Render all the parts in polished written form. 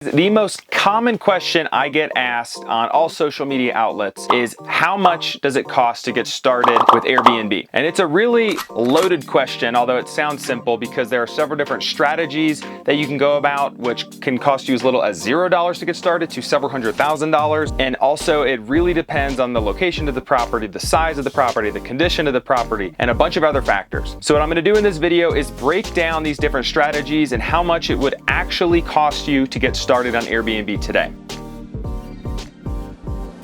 The most common question I get asked on all social media outlets is how much does it cost to get started with Airbnb? And it's a really loaded question, although it sounds simple, because there are several different strategies that you can go about, which can cost you as little as $0 to get started to several $100,000. And also it really depends on the location of the property, the size of the property, the condition of the property, and a bunch of other factors. So what I'm gonna do in this video is break down these different strategies and how much it would actually cost you to get started on Airbnb today.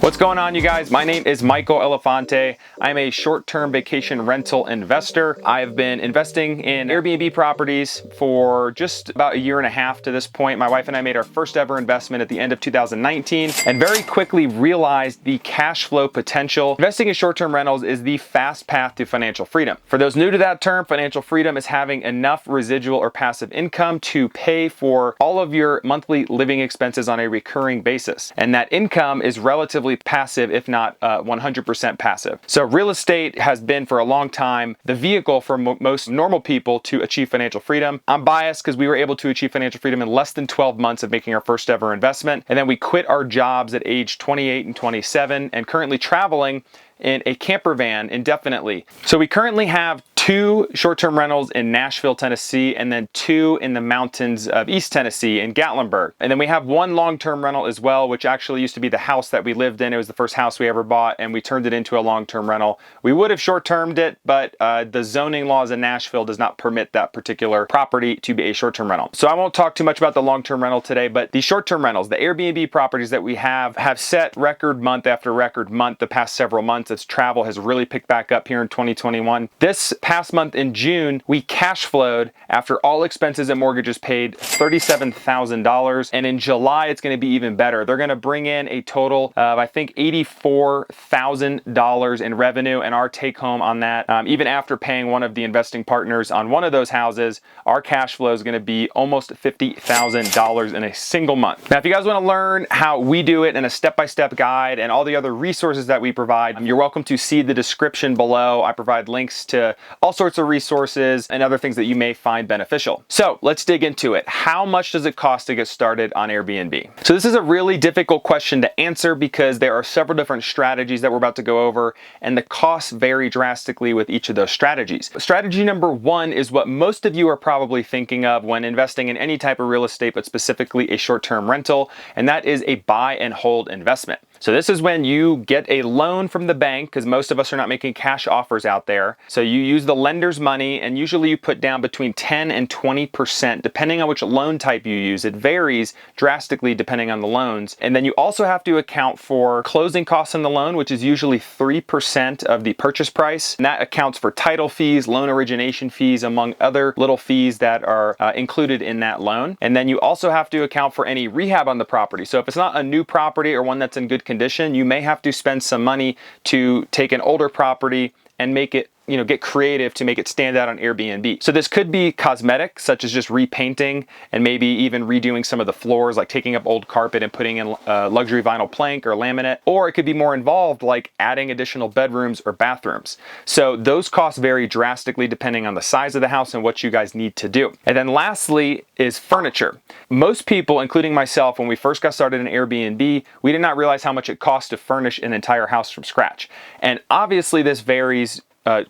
What's going on, you guys? My name is Michael Elefante. I'm a short-term vacation rental investor. I've been investing in Airbnb properties for just about a year and a half to this point. My wife and I made our first ever investment at the end of 2019 and very quickly realized the cash flow potential. Investing in short-term rentals is the fast path to financial freedom. For those new to that term, financial freedom is having enough residual or passive income to pay for all of your monthly living expenses on a recurring basis. And that income is relatively passive, if not 100% passive. So real estate has been for a long time the vehicle for most normal people to achieve financial freedom. I'm biased because we were able to achieve financial freedom in less than 12 months of making our first ever investment. And then we quit our jobs at age 28 and 27 and currently traveling in a camper van indefinitely. So we currently have 2 short-term rentals in Nashville, Tennessee, and then 2 in the mountains of East Tennessee in Gatlinburg. And then we have 1 long-term rental as well, which actually used to be the house that we lived in. It was the first house we ever bought, and we turned it into a long-term rental. We would have short-termed it, but the zoning laws in Nashville does not permit that particular property to be a short-term rental. So I won't talk too much about the long-term rental today, but the short-term rentals, the Airbnb properties that we have set record month after record month the past several months as travel has really picked back up here in 2021. This past month in June, we cash flowed after all expenses and mortgages paid $37,000. And in July, it's going to be even better. They're going to bring in a total of, I think, $84,000 in revenue, and our take home on that, even after paying one of the investing partners on one of those houses, our cash flow is going to be almost $50,000 in a single month. Now, if you guys want to learn how we do it in a step-by-step guide and all the other resources that we provide, you're welcome to see the description below. I provide links to all sorts of resources and other things that you may find beneficial. So let's dig into it. How much does it cost to get started on Airbnb? So this is a really difficult question to answer because there are several different strategies that we're about to go over, and the costs vary drastically with each of those strategies. Strategy number 1 is what most of you are probably thinking of when investing in any type of real estate, but specifically a short-term rental, and that is a buy and hold investment. So this is when you get a loan from the bank, because most of us are not making cash offers out there. So you use the lender's money, and usually you put down between 10 and 20%, depending on which loan type you use. It varies drastically depending on the loans. And then you also have to account for closing costs on the loan, which is usually 3% of the purchase price. And that accounts for title fees, loan origination fees, among other little fees that are included in that loan. And then you also have to account for any rehab on the property. So if it's not a new property or one that's in good condition, you may have to spend some money to take an older property and make it, get creative to make it stand out on Airbnb. So this could be cosmetic, such as just repainting and maybe even redoing some of the floors, like taking up old carpet and putting in luxury vinyl plank or laminate. Or it could be more involved, like adding additional bedrooms or bathrooms. So those costs vary drastically depending on the size of the house and what you guys need to do. And then lastly is furniture. Most people, including myself, when we first got started in Airbnb, we did not realize how much it cost to furnish an entire house from scratch. And obviously this varies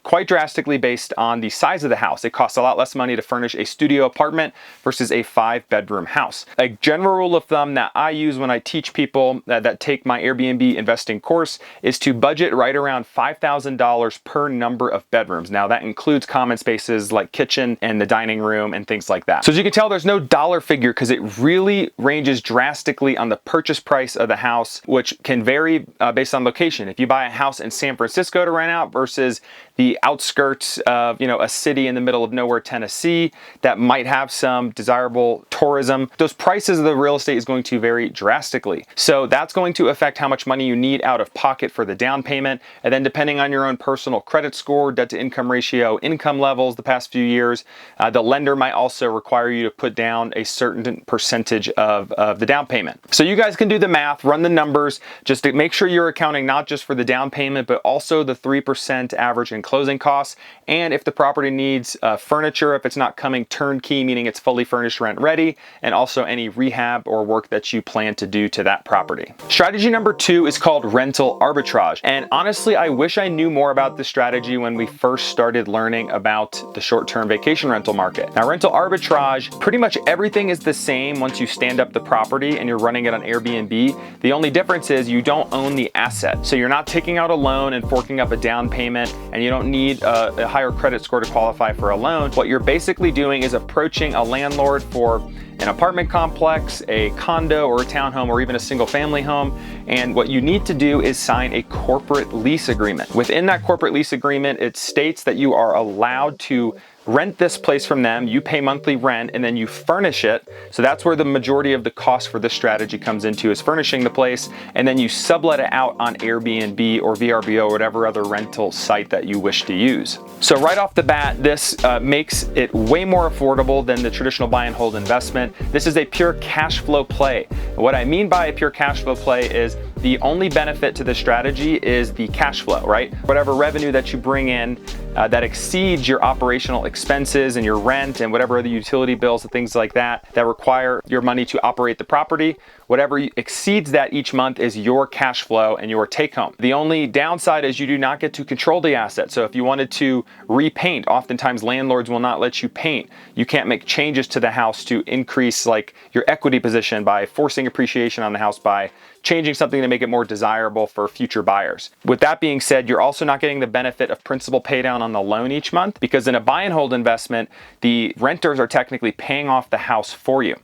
quite drastically based on the size of the house. It costs a lot less money to furnish a studio apartment versus a 5-bedroom house. A general rule of thumb that I use when I teach people that take my Airbnb investing course is to budget right around $5,000 per number of bedrooms. Now that includes common spaces like kitchen and the dining room and things like that. So as you can tell, there's no dollar figure because it really ranges drastically on the purchase price of the house, which can vary based on location. If you buy a house in San Francisco to rent out versus the outskirts of a city in the middle of nowhere, Tennessee, that might have some desirable tourism, those prices of the real estate is going to vary drastically. So that's going to affect how much money you need out of pocket for the down payment. And then depending on your own personal credit score, debt to income ratio, income levels the past few years, the lender might also require you to put down a certain percentage of the down payment. So you guys can do the math, run the numbers, just to make sure you're accounting not just for the down payment, but also the 3% average in closing costs, and if the property needs furniture, if it's not coming turnkey, meaning it's fully furnished, rent ready, and also any rehab or work that you plan to do to that property. Strategy number 2 is called rental arbitrage. And honestly, I wish I knew more about this strategy when we first started learning about the short-term vacation rental market. Now, rental arbitrage, pretty much everything is the same once you stand up the property and you're running it on Airbnb. The only difference is you don't own the asset. So you're not taking out a loan and forking up a down payment, and you don't need a higher credit score to qualify for a loan. What you're basically doing is approaching a landlord for an apartment complex, a condo or a townhome, or even a single family home. And what you need to do is sign a corporate lease agreement. Within that corporate lease agreement, it states that you are allowed to rent this place from them, you pay monthly rent, and then you furnish it. So that's where the majority of the cost for this strategy comes into, is furnishing the place, and then you sublet it out on Airbnb or VRBO or whatever other rental site that you wish to use. So right off the bat, this makes it way more affordable than the traditional buy and hold investment. This is a pure cash flow play. What I mean by a pure cash flow play is the only benefit to this strategy is the cash flow, right? Whatever revenue that you bring in that exceeds your operational expenses and your rent and whatever other utility bills and things like that that require your money to operate the property, whatever exceeds that each month is your cash flow and your take home. The only downside is you do not get to control the asset. So if you wanted to repaint, oftentimes landlords will not let you paint. You can't make changes to the house to increase like your equity position by forcing appreciation on the house by changing something to make it more desirable for future buyers. With that being said, you're also not getting the benefit of principal pay down on the loan each month, because in a buy and hold investment, the renters are technically paying off the house for you.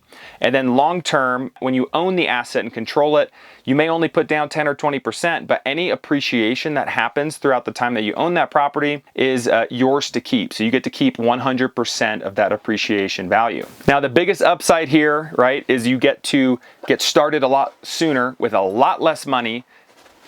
And then long term, when you own the asset and control it, you may only put down 10 or 20%, but any appreciation that happens throughout the time that you own that property is yours to keep. So you get to keep 100% of that appreciation value. Now, the biggest upside here, right, is you get to get started a lot sooner with a lot less money.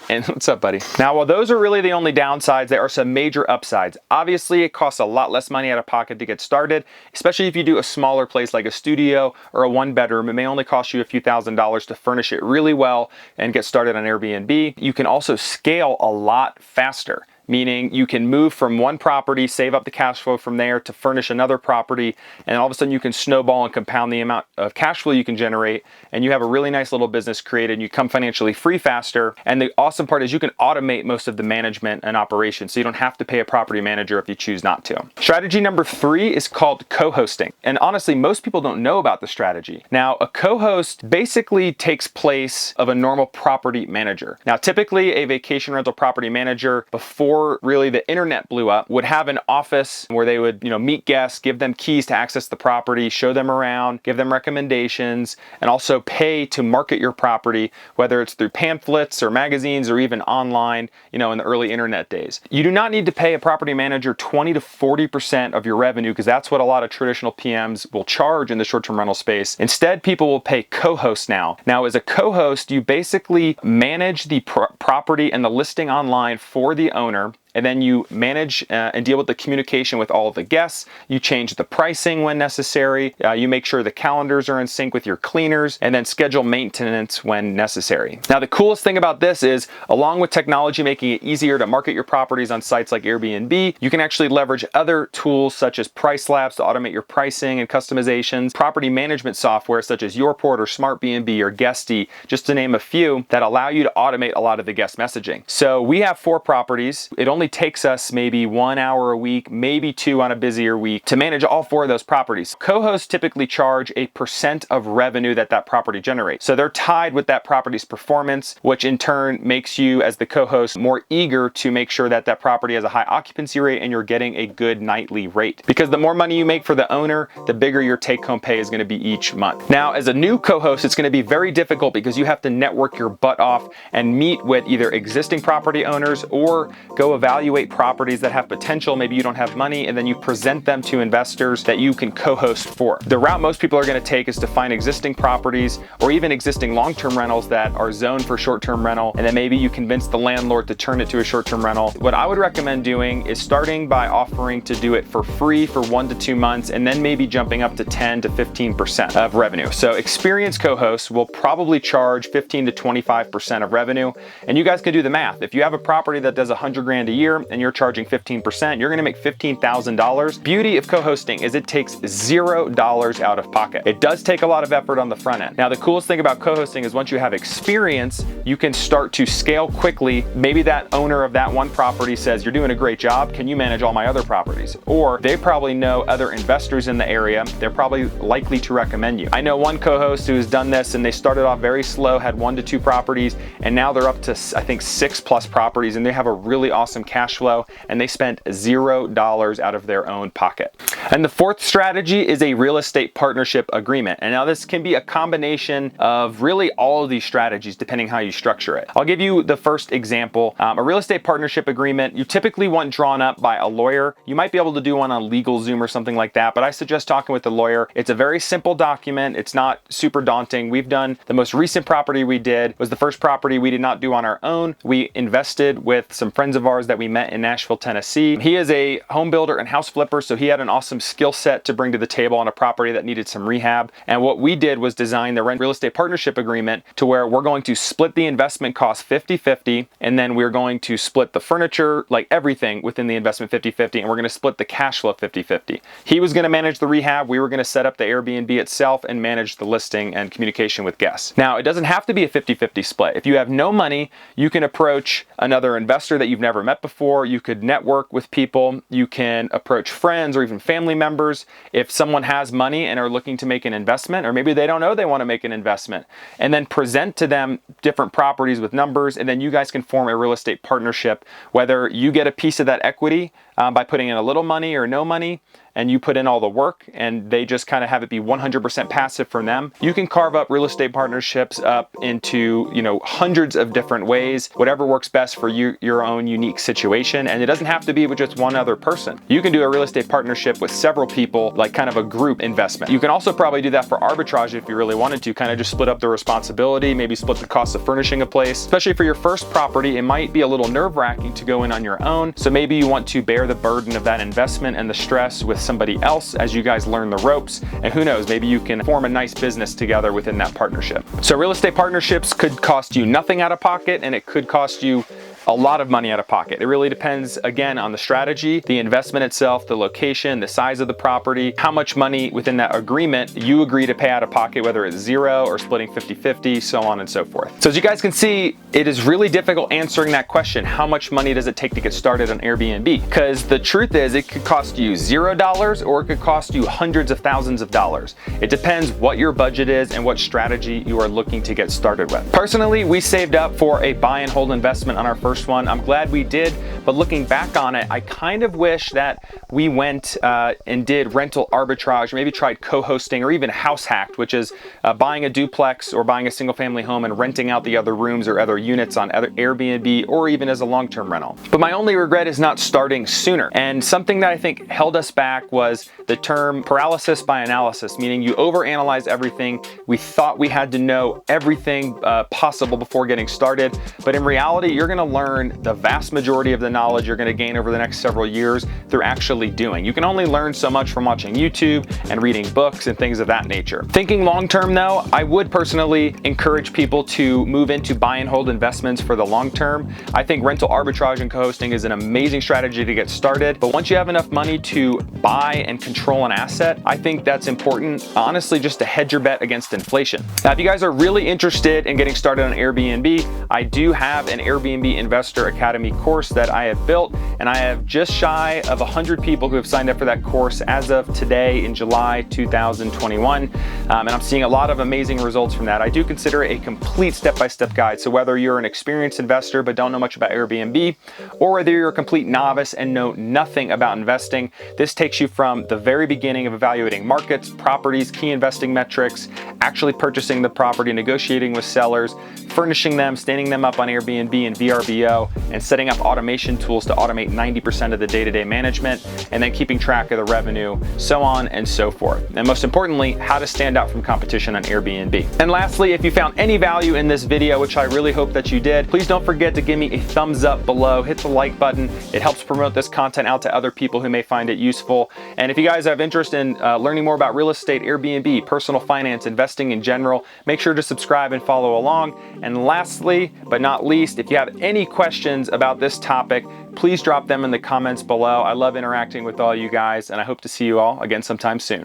And what's up, buddy? Now, while those are really the only downsides, there are some major upsides. Obviously, it costs a lot less money out of pocket to get started, especially if you do a smaller place like a studio or a one bedroom. It may only cost you a few $1,000s to furnish it really well and get started on Airbnb. You can also scale a lot faster, meaning you can move from one property, save up the cash flow from there to furnish another property, and all of a sudden you can snowball and compound the amount of cash flow you can generate, and you have a really nice little business created, and you come financially free faster. And the awesome part is you can automate most of the management and operations, so you don't have to pay a property manager if you choose not to. Strategy number 3 is called co-hosting. And honestly, most people don't know about the strategy. Now, a co-host basically takes place of a normal property manager. Now, typically a vacation rental property manager, before really the internet blew up, would have an office where they would, meet guests, give them keys to access the property, show them around, give them recommendations, and also pay to market your property, whether it's through pamphlets or magazines or even online, in the early internet days. You do not need to pay a property manager 20 to 40% of your revenue, because that's what a lot of traditional PMs will charge in the short-term rental space. Instead, people will pay co-host now. Now, as a co-host, you basically manage the property and the listing online for the owner, and then you manage and deal with the communication with all of the guests. You change the pricing when necessary. You make sure the calendars are in sync with your cleaners, and then schedule maintenance when necessary. Now, the coolest thing about this is, along with technology making it easier to market your properties on sites like Airbnb, you can actually leverage other tools such as Price Labs to automate your pricing and customizations, property management software such as Yourport or SmartBnB or Guesty, just to name a few, that allow you to automate a lot of the guest messaging. So we have 4 properties. It only takes us maybe 1 hour a week, maybe 2 on a busier week, to manage all 4 of those properties. Co-hosts typically charge a % of revenue that property generates. So they're tied with that property's performance, which in turn makes you, as the co-host, more eager to make sure that property has a high occupancy rate and you're getting a good nightly rate. Because the more money you make for the owner, the bigger your take-home pay is going to be each month. Now, as a new co-host, it's going to be very difficult because you have to network your butt off and meet with either existing property owners or go evaluate properties that have potential. Maybe you don't have money, and then you present them to investors that you can co-host for. The route most people are going to take is to find existing properties or even existing long-term rentals that are zoned for short-term rental, and then maybe you convince the landlord to turn it to a short-term rental. What I would recommend doing is starting by offering to do it for free for 1 to 2 months, and then maybe jumping up to 10 to 15% of revenue. So experienced co-hosts will probably charge 15 to 25% of revenue, and you guys can do the math. If you have a property that does 100 grand a year, year and you're charging 15%, you're gonna make $15,000. Beauty of co-hosting is it takes $0 out of pocket. It does take a lot of effort on the front end. Now, the coolest thing about co-hosting is once you have experience, you can start to scale quickly. Maybe that owner of that one property says, you're doing a great job, can you manage all my other properties? Or they probably know other investors in the area, they're probably likely to recommend you. I know one co-host who has done this, and they started off very slow, had 1 to 2 properties, and now they're up to, I think, 6+ properties, and they have a really awesome cash flow, and they spent $0 out of their own pocket. And the fourth strategy is a real estate partnership agreement. And now this can be a combination of really all of these strategies depending how you structure it. I'll give you the first example. A real estate partnership agreement, you typically want drawn up by a lawyer. You might be able to do one on LegalZoom or something like that, but I suggest talking with a lawyer. It's a very simple document. It's not super daunting. We've done, the most recent property we did was the first property we did not do on our own. We invested with some friends of ours that we met in Nashville, Tennessee. He is a home builder and house flipper, so he had an awesome skill set to bring to the table on a property that needed some rehab. And what we did was design the real estate partnership agreement to where we're going to split the investment cost 50-50, and then we're going to split the furniture, like everything within the investment 50-50, and we're going to split the cash flow 50-50. He was going to manage the rehab, we were going to set up the Airbnb itself and manage the listing and communication with guests. Now, it doesn't have to be a 50-50 split. If you have no money, you can approach another investor that you've never met before. You could network with people. You can approach friends or even family members. If someone has money and are looking to make an investment, or maybe they don't know they want to make an investment, and then present to them different properties with numbers, and then you guys can form a real estate partnership, whether you get a piece of that equity by putting in a little money or no money, and you put in all the work and they just kind of have it be 100% passive from them. You can carve up real estate partnerships up into, hundreds of different ways, whatever works best for you, your own unique situation. And it doesn't have to be with just one other person. You can do a real estate partnership with several people, like kind of a group investment. You can also probably do that for arbitrage if you really wanted to, kind of just split up the responsibility, maybe split the cost of furnishing a place. Especially for your first property, it might be a little nerve-wracking to go in on your own. So maybe you want to bear the burden of that investment and the stress with somebody else as you guys learn the ropes, and who knows, maybe you can form a nice business together within that partnership. So real estate partnerships could cost you nothing out of pocket, and it could cost you a lot of money out of pocket. It really depends, again, on the strategy, the investment itself, the location, the size of the property, how much money within that agreement you agree to pay out of pocket, whether it's 0 or splitting 50-50, so on and so forth. So as you guys can see, it is really difficult answering that question, how much money does it take to get started on Airbnb? Because the truth is, it could cost you $0 or it could cost you hundreds of thousands of dollars. It depends what your budget is and what strategy you are looking to get started with. Personally, we saved up for a buy and hold investment on our first one. I'm glad we did, but looking back on it, I kind of wish that we went and did rental arbitrage, maybe tried co-hosting, or even house hacked, which is buying a duplex or buying a single family home and renting out the other rooms or other units on other Airbnb or even as a long-term rental. But my only regret is not starting sooner. And something that I think held us back was the term paralysis by analysis, meaning you overanalyze everything. We thought we had to know everything possible before getting started, but in reality, you're going to learn the vast majority of the knowledge you're going to gain over the next several years through actually doing. You can only learn so much from watching YouTube and reading books and things of that nature. Thinking long-term though, I would personally encourage people to move into buy and hold investments for the long term. I think rental arbitrage and co-hosting is an amazing strategy to get started, but once you have enough money to buy and control an asset, I think that's important, honestly, just to hedge your bet against inflation. Now, if you guys are really interested in getting started on Airbnb, I do have an Airbnb Investor Academy course that I have built, and I have just shy of 100 people who have signed up for that course as of today in July 2021, and I'm seeing a lot of amazing results from that. I do consider it a complete step-by-step guide, so whether you're an experienced investor but don't know much about Airbnb, or whether you're a complete novice and know nothing about investing, this takes you from the very beginning of evaluating markets, properties, key investing metrics, actually purchasing the property, negotiating with sellers, furnishing them, standing them up on Airbnb and VRBO, and setting up automation tools to automate 90% of the day-to-day management, and then keeping track of the revenue, so on and so forth. And most importantly, how to stand out from competition on Airbnb. And lastly, if you found any value in this video, which I really hope that you did, please don't forget to give me a thumbs up below, hit the like button. It helps promote this content out to other people who may find it useful. And if you guys have interest in learning more about real estate, Airbnb, personal finance, investing in general, make sure to subscribe and follow along. And lastly, but not least, if you have any questions about this topic, like, please drop them in the comments below. I love interacting with all you guys, and I hope to see you all again sometime soon.